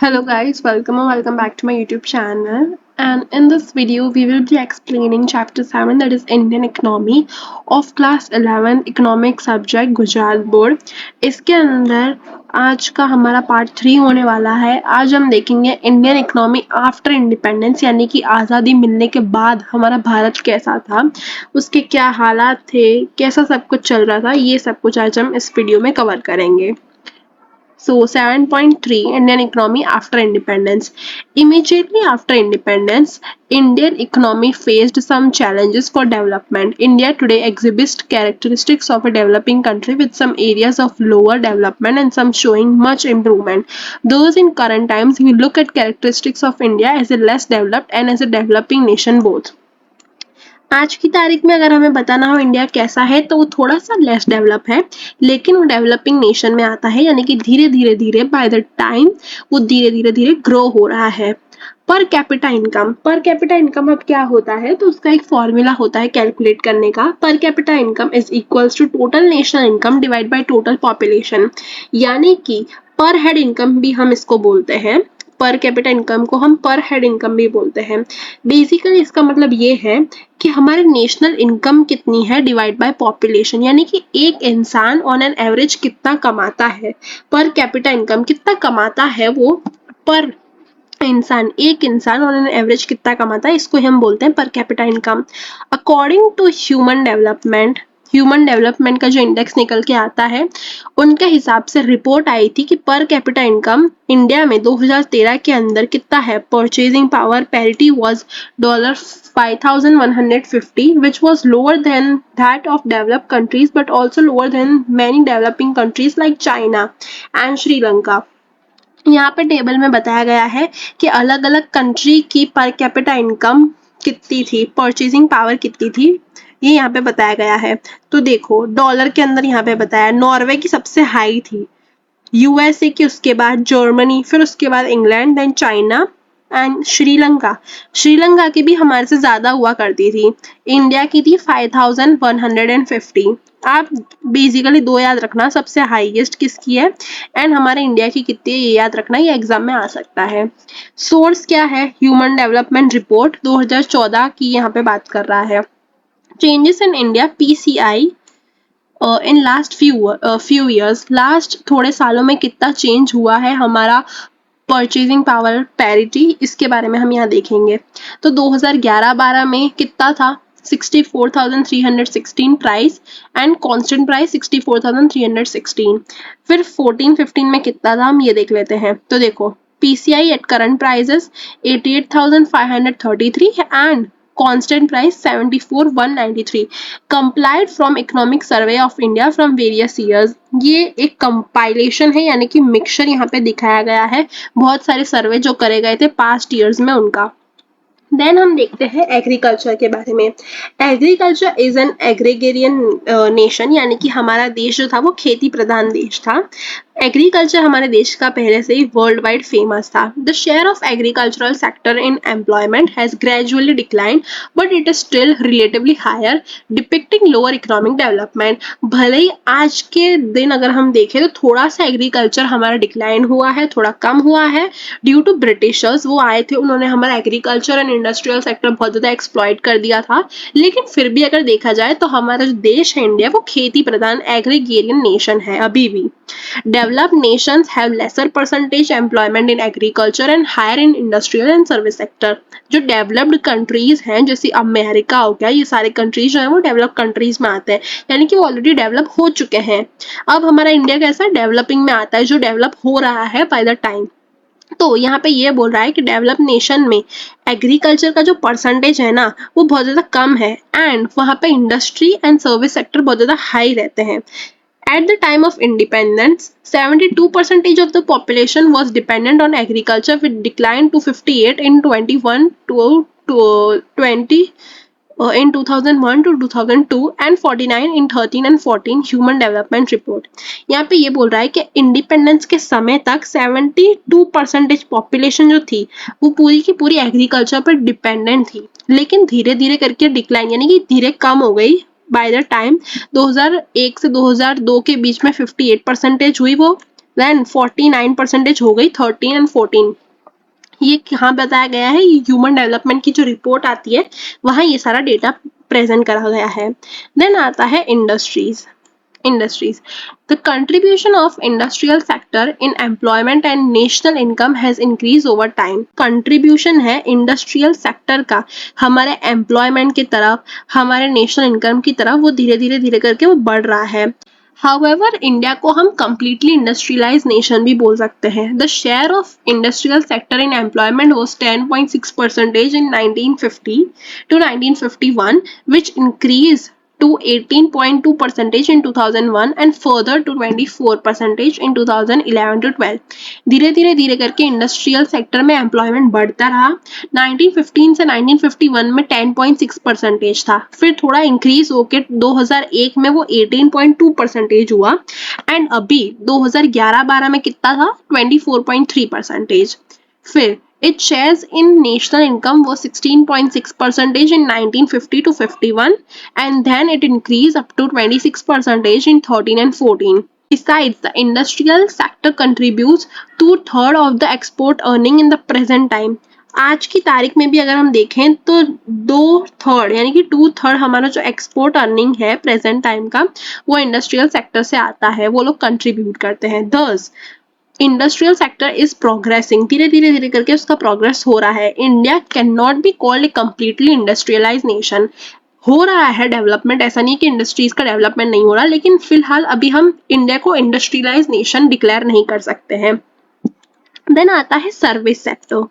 Hello guys, welcome back to my YouTube channel. And in this video, we will be explaining chapter 7, that is Indian Economy of class 11 economic subject Gujarat board. इसके अंदर आज का हमारा part 3 होने वाला है. आज हम देखेंगे इंडियन इकोनॉमी आफ्टर इंडिपेंडेंस, यानी कि आज़ादी मिलने के बाद हमारा भारत कैसा था, उसके क्या हालात थे, कैसा सब कुछ चल रहा था, ये सब कुछ आज हम इस वीडियो में कवर करेंगे. So 7.3 Indian economy after independence. Immediately after independence, Indian economy faced some challenges for development. India today exhibits characteristics of a developing country with some areas of lower development and some showing much improvement. Those in current times, we look at characteristics of India as a less developed and as a developing nation both. आज की तारीख में अगर हमें बताना हो India कैसा है तो वो थोड़ा सा लेस डेवलप है, लेकिन वो डेवलपिंग नेशन में आता है, यानी कि धीरे धीरे बाय द टाइम वो धीरे धीरे ग्रो हो रहा है. पर कैपिटा इनकम अब क्या होता है, तो उसका एक फॉर्मूला होता है कैलकुलेट करने का. Per capita income is equals to total national income divide by total population, यानी कि पर हेड इनकम भी हम इसको बोलते हैं. पर कैपिटा इनकम को हम पर हेड इनकम भी बोलते हैं. बेसिकली इसका मतलब ये है कि हमारे नेशनल इनकम कितनी है डिवाइड बाय पॉपुलेशन, यानी कि एक इंसान ऑन एन एवरेज कितना कमाता है. पर कैपिटा इनकम कितना कमाता है वो पर एक इंसान ऑन एन एवरेज कितना कमाता है, इसको हम बोलते हैं per capita income. According to human development का जो इंडेक्स निकल के आता है, उनके हिसाब से रिपोर्ट आई थी कि पर कैपिटा इनकम इंडिया में 2013 के अंदर कितना है. Purchasing power parity was $5,150, which was lower than that of developed countries but also lower than many developing countries like China and Sri Lanka. यहाँ पे टेबल में बताया गया है कि अलग अलग कंट्री की पर कैपिटा इनकम कितनी थी, परचेजिंग पावर कितनी थी, ये यहाँ पे बताया गया है. तो देखो डॉलर के अंदर यहाँ पे बताया नॉर्वे की सबसे हाई थी, यूएसए की उसके बाद जर्मनी, फिर उसके बाद England, then China and Sri Lanka की भी हमारे से ज्यादा हुआ करती थी. इंडिया की थी 5,150. आप बेसिकली दो याद रखना, सबसे हाईएस्ट किसकी है एंड हमारे इंडिया की कितनी है, ये याद रखना, ये एग्जाम में आ सकता है. सोर्स क्या है, ह्यूमन डेवलपमेंट रिपोर्ट 2014 की यहाँ पे बात कर रहा है. Changes in India PCI in last few years, last थोड़े सालों में कितना चेंज हुआ है हमारा परचेजिंग पावर पैरिटी, इसके बारे में हम यहाँ देखेंगे. तो 2011-12 में कितना था, 64,316 प्राइस एंड कांस्टेंट प्राइस 64,316. फिर 14-15 में कितना था, हम ये देख लेते हैं. तो देखो PCI at current prices 88,533 and constant price 74,193. complied from economic survey of India from various years. ये एक कंपाइलेशन है, यानी कि मिक्सचर यहाँ पे दिखाया गया है बहुत सारे सर्वे जो करे गए थे पास्ट ईयर्स में उनका. देन हम देखते हैं एग्रीकल्चर के बारे में. Agriculture is an agrarian nation, यानी कि हमारा देश जो था वो खेती प्रधान देश था. एग्रीकल्चर हमारे देश का पहले से ही वर्ल्ड वाइड फेमस था. The share of agricultural sector in employment has gradually decline but it is still relatively higher, depicting lower economic development. भले ही आज के दिन अगर हम देखें तो थोड़ा सा एग्रीकल्चर हमारा डिक्लाइन हुआ है, थोड़ा कम हुआ है ड्यू टू ब्रिटिशर्स. वो आए थे, उन्होंने हमारा एग्रीकल्चर एंड इंडस्ट्रियल सेक्टर बहुत ज्यादा एक्सप्लॉइट कर दिया था. लेकिन फिर भी अगर देखा जाए तो हमारा जो देश है इंडिया, वो खेती प्रधान एग्रीगेरियन नेशन है अभी भी. Developed nations have lesser percentage employment in agriculture and higher in industrial and service sector. जो developed countries हैं, जैसे अमेरिका हो गया, ये सारे countries जो हैं वो developed countries में आते हैं, यानी कि वो already develop हो चुके हैं. अब हमारा इंडिया कैसा developing में आता है, जो develop हो रहा है by the time. तो यहाँ पे ये बोल रहा है कि डेवलप नेशन में एग्रीकल्चर का जो परसेंटेज है ना वो बहुत ज़्यादा कम है एंड वहाँ पे इंडस्ट्री एंड सर्विस सेक्टर बहुत ज़्यादा हाई रहते हैं. At the time of independence, 72% of the population was dependent on agriculture, which declined to 58 in 2001 to 2002 and 49 in 13 and 14 human development report. यहाँ पे ये बोल रहा है कि इंडिपेंडेंस के समय तक 72% पॉपुलेशन जो थी वो पूरी की पूरी एग्रीकल्चर पर डिपेंडेंट थी, लेकिन धीरे धीरे करके डिक्लाइन, यानी कि धीरे कम हो गई. बाय द टाइम 2001 से 2002 के बीच में 58% हुई वो, देन 49% हो गई 13 एंड 14। ये कहाँ बताया गया है, ये ह्यूमन डेवलपमेंट की जो रिपोर्ट आती है वहाँ ये सारा डेटा प्रेजेंट करा गया है। देन आता है industries. The contribution of industrial sector in employment and national income has increased over time. Contribution है इंडस्ट्रियल सेक्टर का हमारे एम्प्लॉयमेंट की तरफ, हमारे नेशनल इनकम की तरफ, वो धीरे धीरे करके वो बढ़ रहा है। However, इंडिया को हम completely industrialized nation भी बोल सकते हैं। The share of industrial sector in employment was 10.6% in 1950 to 1951, which increased to 18.2% in 2001 and further to 24% in 2011 to 12। धीरे करके इंडस्ट्रियल सेक्टर में एम्प्लॉयमेंट बढ़ता रहा। 1915 से 1951 में 10.6% था, फिर थोड़ा इंक्रीज होकर 2001 में वो 18.2% हुआ एंड अभी 2011-12 में कितना था, 24.3%। फिर its shares in national income was 16.6% in 1950 to 51 and then it increased up to 26% in 13 and 14. Besides, the industrial sector contributes 2/3 of the export earning in the present time. आज की तारीख में भी अगर हम देखें तो 2/3 यानी कि 2/3 हमारा जो एक्सपोर्ट अर्निंग है प्रेजेंट टाइम का वो इंडस्ट्रियल सेक्टर से आता है, वो लोग कंट्रीब्यूट करते हैं। दस इंडस्ट्रियल सेक्टर इज प्रोग्रेसिंग, धीरे करके उसका प्रोग्रेस हो रहा है। India can not be called a completely industrialise nation. हो रहा है डेवलपमेंट, ऐसा नहीं कि इंडस्ट्रीज का डेवलपमेंट नहीं हो रहा, लेकिन फिलहाल अभी हम इंडिया को इंडस्ट्रियलाइज नेशन डिक्लेयर नहीं कर सकते हैं। देन आता है सर्विस सेक्टर।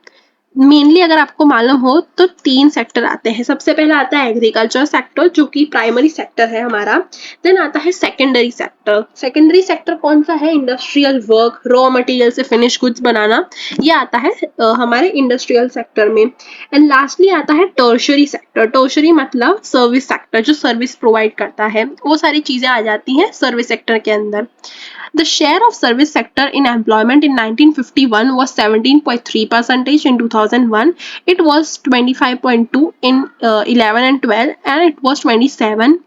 मेनली अगर आपको मालूम हो तो 3 सेक्टर आते हैं। सबसे पहला आता है एग्रीकल्चर सेक्टर जो कि प्राइमरी सेक्टर है हमारा। देन आता है सेकेंडरी सेक्टर। सेकेंडरी सेक्टर कौन सा है, इंडस्ट्रियल वर्क, रॉ मटेरियल से फिनिश गुड्स बनाना, ये आता है हमारे इंडस्ट्रियल सेक्टर में। एंड लास्टली आता है टर्शरी सेक्टर। टर्शरी मतलब सर्विस सेक्टर, जो सर्विस प्रोवाइड करता है, वो सारी चीजें आ जाती हैं सर्विस सेक्टर के अंदर। The share of service sector in employment in 1951 was 17.3%, in 2001 it was 25.2%, in 11 and 12 and it was 27%.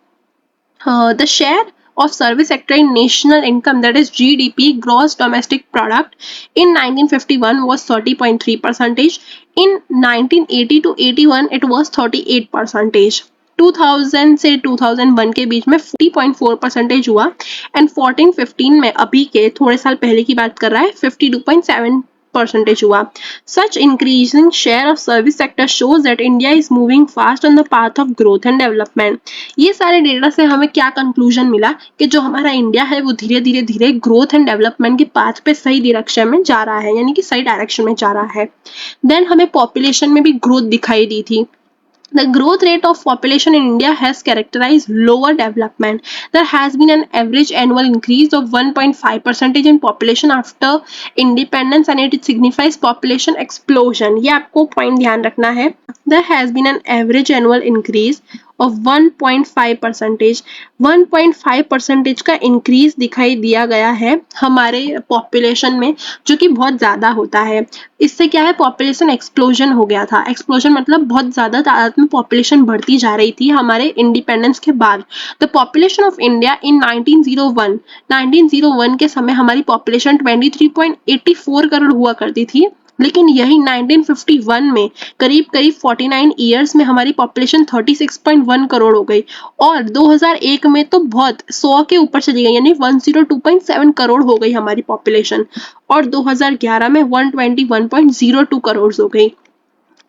The share of service sector in national income, that is GDP, gross domestic product, in 1951 was 30.3%. In 1980 to 81 it was 38%. 2000 से 2001 के बीच में 40.4% हुआ and 14-15 में अभी के थोड़े साल पहले की बात कर रहा है 52.7% हुआ। Such increasing share of service sector shows that India is moving fast on the path of growth and development. ये सारे डेटा से हमें क्या कंक्लूजन मिला कि जो हमारा इंडिया है वो धीरे धीरे ग्रोथ एंड डेवलपमेंट के पाथ पे सही डायरेक्शन में जा रहा है, यानी कि सही डायरेक्शन में जा रहा है। देन हमें पॉपुलेशन में भी ग्रोथ दिखाई दी थी। The growth rate of population in India has characterized lower development. There has been an average annual increase of 1.5% in population after independence and it signifies population explosion. ये आपको point ध्यान रखना है। There has been an average annual increase of 1.5%. 1.5% का increase दिखाई दिया गया है हमारे पॉपुलेशन में, जो कि बहुत ज़्यादा होता है। इससे क्या है, पॉपुलेशन एक्सप्लोजन हो गया था। एक्सप्लोजन मतलब बहुत ज़्यादा तादाद में पॉपुलेशन बढ़ती जा रही थी हमारे इंडिपेंडेंस के बाद। The population of India in 1901 के समय हमारी पॉपुलेशन 23.84 करोड़ हुआ करती थी, लेकिन यही 1951 में करीब 49 ईयर्स में हमारी पॉपुलेशन 36.1 करोड़ हो गई और 2001 में तो बहुत 100 के ऊपर चली गई, यानी 102.7 करोड़ हो गई हमारी पॉपुलेशन और 2011 में 121.02 करोड़ हो गई।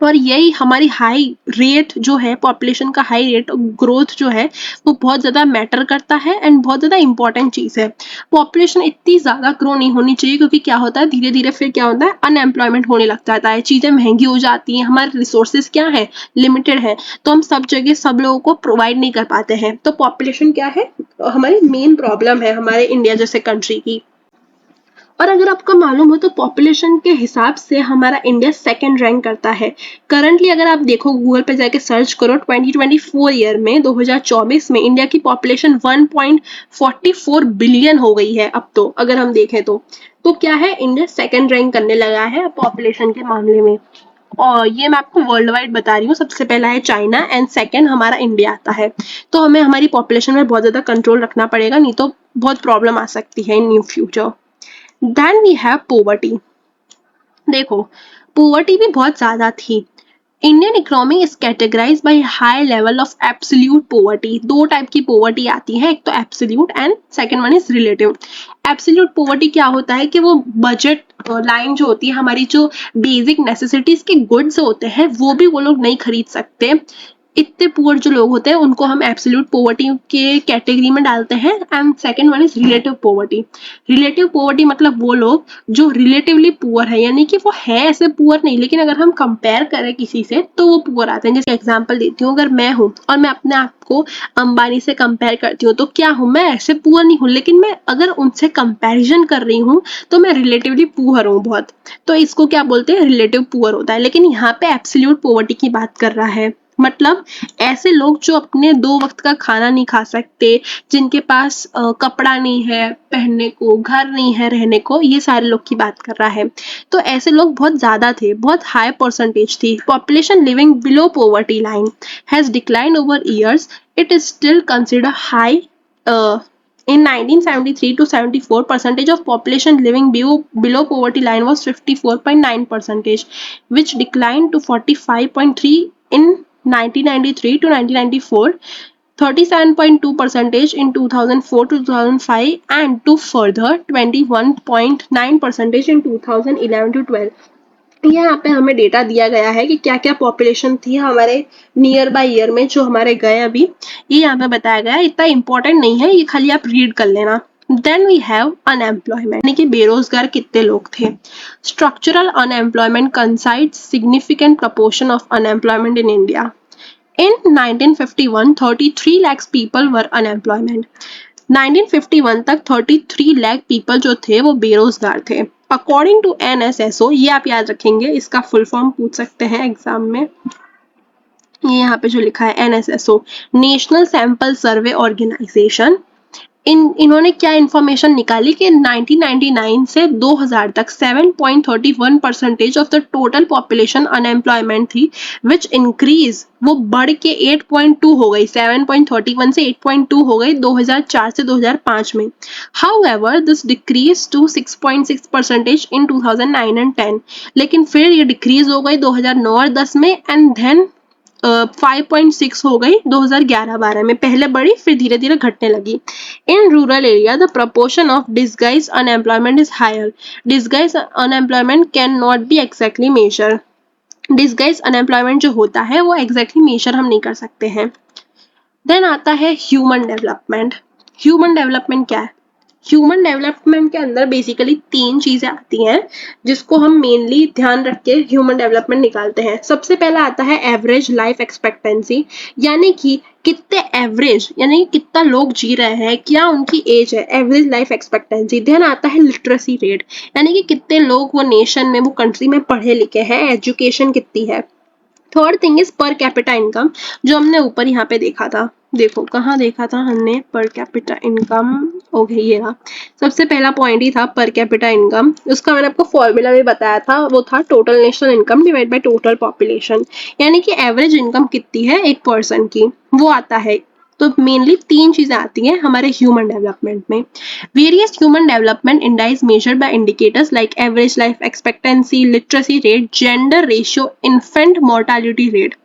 और यही हमारी हाई रेट जो है, पॉपुलेशन का हाई रेट ग्रोथ जो है वो बहुत ज़्यादा मैटर करता है एंड बहुत ज़्यादा इंपॉर्टेंट चीज़ है। पॉपुलेशन इतनी ज़्यादा ग्रो नहीं होनी चाहिए, क्योंकि क्या होता है धीरे धीरे फिर क्या होता है, अनएम्प्लॉयमेंट होने लग जाता है, चीज़ें महंगी हो जाती हैं, हमारे रिसोर्सेज क्या है, लिमिटेड है, तो हम सब जगह सब लोगों को प्रोवाइड नहीं कर पाते हैं। तो पॉपुलेशन क्या है, हमारी मेन प्रॉब्लम है हमारे इंडिया जैसे कंट्री की। और अगर आपको मालूम हो तो पॉपुलेशन के हिसाब से हमारा इंडिया सेकंड रैंक करता है। करंटली अगर आप देखो गूगल पे जाके सर्च करो 2024 ईयर में 2024 में इंडिया की पॉपुलेशन 1.44 बिलियन हो गई है अब तो, अगर हम देखें तो क्या है, इंडिया सेकंड रैंक करने लगा है पॉपुलेशन के मामले में। और ये मैं आपको वर्ल्ड वाइड बता रही हूँ, सबसे पहला है चाइना एंड सेकंड हमारा इंडिया आता है। तो हमें हमारी पॉपुलेशन में बहुत ज़्यादा कंट्रोल रखना पड़ेगा, नहीं तो बहुत प्रॉब्लम आ सकती है in new future. Then we have poverty. देखो पोवर्टी भी बहुत ज्यादा थी। Indian economy is categorise by high level of absolute poverty. दो टाइप की पोवर्टी आती है, एक तो absolute and second one is relative. Absolute poverty क्या होता है कि वो बजट लाइन जो होती है, हमारी जो बेसिक नेसेसिटीज के गुड्स होते हैं वो भी वो लोग नहीं खरीद सकते। इतने पुअर जो लोग होते हैं उनको हम एब्सोल्यूट पोवर्टी के कैटेगरी में डालते हैं। And second one is relative poverty. Relative poverty मतलब वो लोग जो रिलेटिवली पुअर है, यानी कि वो है ऐसे पुअर नहीं, लेकिन अगर हम कंपेयर करें किसी से तो वो पुअर आते हैं। जैसे एग्जांपल देती हूँ, अगर मैं हूँ और मैं अपने आप को अंबानी से कंपेयर करती हूँ तो क्या हूँ, मैं ऐसे पुअर नहीं हूँ, लेकिन मैं अगर उनसे कंपैरिजन कर रही हूँ तो मैं रिलेटिवली पुअर हूँ बहुत। तो इसको क्या बोलते हैं, रिलेटिव पुअर होता है। लेकिन यहाँ पे एब्सोल्यूट पोवर्टी की बात कर रहा है, मतलब ऐसे लोग जो अपने 2 वक्त का खाना नहीं खा सकते, जिनके पास कपड़ा नहीं है पहनने को, घर नहीं है रहने को, ये सारे लोग की बात कर रहा है। तो ऐसे लोग बहुत ज्यादा थे, बहुत हाई परसेंटेज थी। Population living below poverty line has declined over years, it is still consider high. In 1973 to 74 percentage of population living below poverty line was 54.9 percentage, which declined to 45.3 in 1993 to 1994, 37.2 percentage in 2004 to 2005, and to further 21.9 percentage in 2011 to 12। यहाँ पे हमें data दिया गया है कि क्या क्या population थी हमारे नियर बाय ईयर में जो हमारे गए अभी, ये यहाँ पे बताया गया है। इतना इंपॉर्टेंट नहीं है, ये खाली आप रीड कर लेना। देन वी हैव अनएम्प्लॉयमेंट, यानी कि बेरोजगार कितने लोग थे। Structural unemployment considers significant proportion of unemployment in India. In 1951, 33 lakhs people were unemployment. 1951 तक 33 लाख पीपल जो थे वो बेरोजगार थे। अकॉर्डिंग टू NSSO, ये आप याद रखेंगे, इसका फुल फॉर्म पूछ सकते हैं एग्जाम में। ये यहाँ पे जो लिखा है NSSO, national sample survey organisation. इन्होंने क्या इंफॉर्मेशन निकाली कि 1999 से 2000 तक 7.31% of the total population unemployment थी, विच इंक्रीज वो बढ़ के 8.2 हो गई, 7.31 से 8.2 हो गई 2004 से 2005 में। However this decrease to 6.6% in 2009 and 10, लेकिन फिर ये डिक्रीज हो गई 2009 और 10 में, एंड देन 5.6 हो गई 2011-12 में। पहले बढ़ी फिर धीरे धीरे घटने लगी। In rural area the proportion of disguise unemployment is higher. Disguise unemployment can not be exactly measure. Disguise unemployment जो होता है वो एग्जैक्टली मेजर हम नहीं कर सकते हैं। देन आता है ह्यूमन डेवलपमेंट। ह्यूमन डेवलपमेंट क्या है? ह्यूमन डेवलपमेंट के अंदर बेसिकली 3 चीजें आती हैं जिसको हम मेनली ध्यान रख के ह्यूमन डेवलपमेंट निकालते हैं। सबसे पहला आता है एवरेज लाइफ एक्सपेक्टेंसी, यानी कि कितने एवरेज, यानी कि कितना लोग जी रहे हैं, क्या उनकी एज है, एवरेज लाइफ एक्सपेक्टेंसी। देन आता है लिटरेसी रेट, यानी कि कितने लोग वो नेशन में, वो कंट्री में पढ़े लिखे हैं, एजुकेशन कितनी है। थर्ड थिंग इज पर कैपिटा इनकम, जो हमने ऊपर यहाँ पे देखा था। देखो कहाँ देखा था हमने पर कैपिटा इनकम, ओके ये रहा। सबसे पहला पॉइंट ही था पर कैपिटा इनकम। उसका मैंने आपको फॉर्मूला भी बताया था, वो था total national income divide by total population, यानी कि एवरेज इनकम कितनी है एक पर्सन की, वो आता है। तो मेनली 3 चीजें आती हैं हमारे ह्यूमन डेवलपमेंट में। Various human development indices measured by indicators like average life expectancy, literacy rate, gender ratio, infant mortality rate.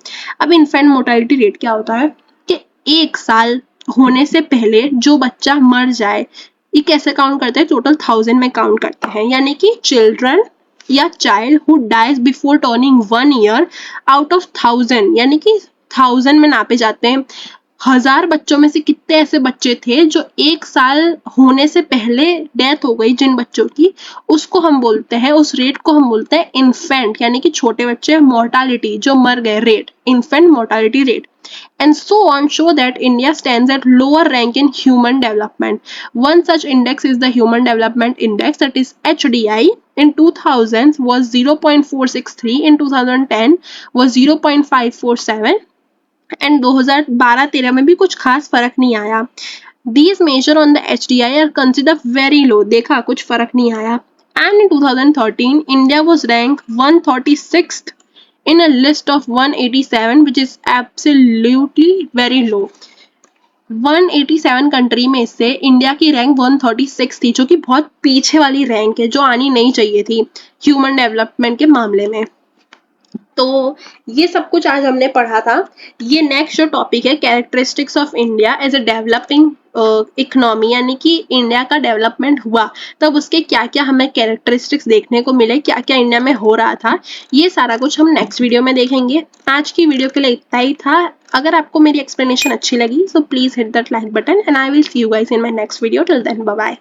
अब इन्फेंट मोर्टालिटी रेट क्या होता है कि 1 साल होने से पहले जो बच्चा मर जाए, ये कैसे काउंट करते हैं, टोटल 1000 में काउंट करते हैं, यानी कि चिल्ड्रन या child who dies before turning 1 year out of 1000, यानी कि 1000 में नापे जाते हैं। 1000 बच्चों में से कितने ऐसे बच्चे थे जो 1 साल होने से पहले डेथ हो गई जिन बच्चों की, उसको हम बोलते हैं, उस रेट को हम बोलते हैं इन्फेंट, यानी कि छोटे बच्चे, मोर्टालिटी जो मर गए rate, infant mortality rate. And so on show that India stands at lower rank in human development. One such index is the Human Development Index, that is HDI. In 2000 was 0.463, in 2010 was 0.547, and 2012-13 में भी कुछ खास फर्क नहीं आया। These measure on the HDI are considered very low, देखा कुछ फर्क नहीं आया। And in 2013 India was ranked 136th in a list of 187, which is absolutely very low. 187 country में से इंडिया की रैंक 136 थी, जो कि बहुत पीछे वाली रैंक है, जो आनी नहीं चाहिए थी ह्यूमन डेवलपमेंट के मामले में। तो ये सब कुछ आज हमने पढ़ा था। ये नेक्स्ट जो टॉपिक है, characteristics of India as a developing economy, यानी कि इंडिया का डेवलपमेंट हुआ तब उसके क्या क्या हमें कैरेक्टरिस्टिक्स देखने को मिले, क्या क्या इंडिया में हो रहा था, ये सारा कुछ हम नेक्स्ट वीडियो में देखेंगे। आज की वीडियो के लिए इतना ही था। अगर आपको मेरी एक्सप्लेनेशन अच्छी लगी, so please hit that like button and I will see you guys in my next video. Till then bye bye.